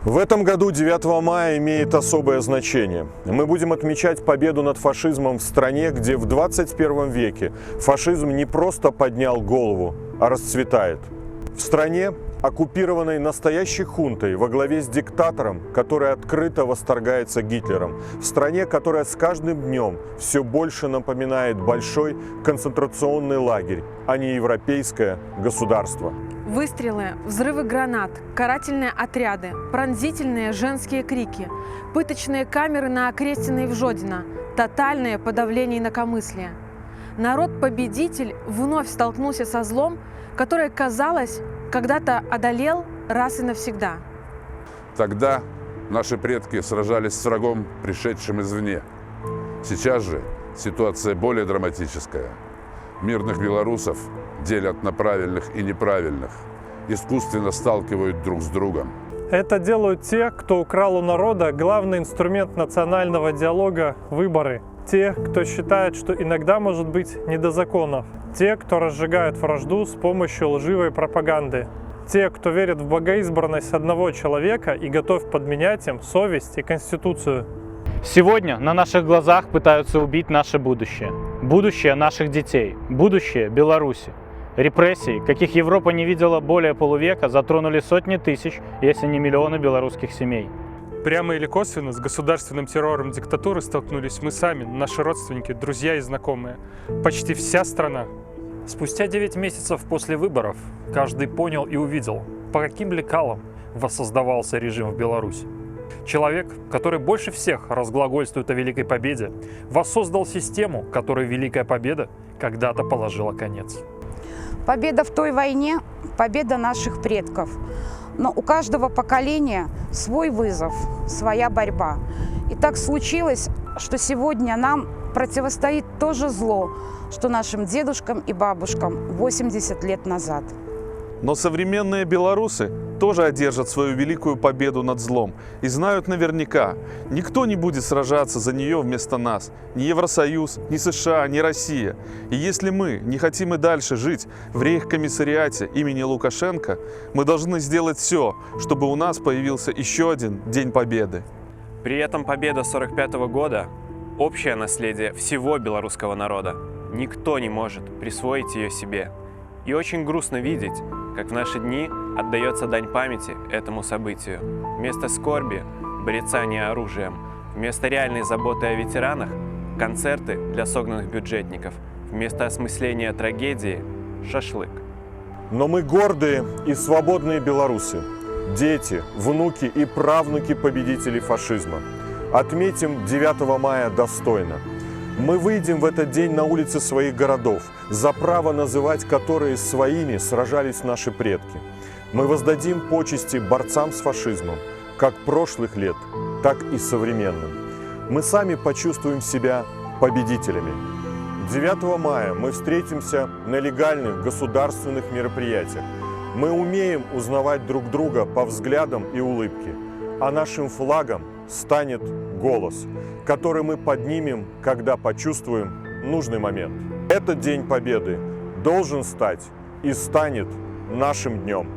В этом году 9 мая имеет особое значение. Мы будем отмечать победу над фашизмом в стране, где в 21 веке фашизм не просто поднял голову, а расцветает. В стране, оккупированной настоящей хунтой во главе с диктатором, который открыто восторгается Гитлером. В стране, которая с каждым днем все больше напоминает большой концентрационный лагерь, а не европейское государство. Выстрелы, взрывы гранат, карательные отряды, пронзительные женские крики, пыточные камеры на Окрестино и в Жодино, тотальное подавление инакомыслия. Народ-победитель вновь столкнулся со злом, которое, казалось, когда-то одолел раз и навсегда. Тогда наши предки сражались с врагом, пришедшим извне. Сейчас же ситуация более драматическая. Мирных белорусов делят на правильных и неправильных, искусственно сталкивают друг с другом. Это делают те, кто украл у народа главный инструмент национального диалога – выборы. Те, кто считает, что иногда может быть не до законов. Те, кто разжигают вражду с помощью лживой пропаганды. Те, кто верит в богоизбранность одного человека и готов подменять им совесть и конституцию. Сегодня на наших глазах пытаются убить наше будущее. Будущее наших детей. Будущее Беларуси. Репрессии, каких Европа не видела более полувека, затронули сотни тысяч, если не миллионы белорусских семей. Прямо или косвенно с государственным террором диктатуры столкнулись мы сами, наши родственники, друзья и знакомые. Почти вся страна. Спустя 9 месяцев после выборов каждый понял и увидел, по каким лекалам воссоздавался режим в Беларуси. Человек, который больше всех разглагольствует о Великой Победе, воссоздал систему, которой Великая Победа когда-то положила конец. Победа в той войне – победа наших предков. Но у каждого поколения свой вызов, своя борьба. И так случилось, что сегодня нам противостоит то же зло, что нашим дедушкам и бабушкам 80 лет назад. Но современные белорусы тоже одержат свою великую победу над злом и знают наверняка, никто не будет сражаться за нее вместо нас. Ни Евросоюз, ни США, ни Россия. И если мы не хотим и дальше жить в рейхкомиссариате имени Лукашенко, мы должны сделать все, чтобы у нас появился еще один День Победы. При этом победа 1945 года – общее наследие всего белорусского народа. Никто не может присвоить ее себе. И очень грустно видеть, как в наши дни отдается дань памяти этому событию. Вместо скорби – борецание оружием. Вместо реальной заботы о ветеранах – концерты для согнанных бюджетников. Вместо осмысления трагедии – шашлык. Но мы гордые и свободные белорусы. Дети, внуки и правнуки победителей фашизма. Отметим 9 мая достойно. Мы выйдем в этот день на улицы своих городов, за право называть которые своими сражались наши предки. Мы воздадим почести борцам с фашизмом, как прошлых лет, так и современным. Мы сами почувствуем себя победителями. 9 мая мы встретимся на легальных государственных мероприятиях. Мы умеем узнавать друг друга по взглядам и улыбке, а нашим флагом станет голос, который мы поднимем, когда почувствуем нужный момент. Этот День Победы должен стать и станет нашим днем.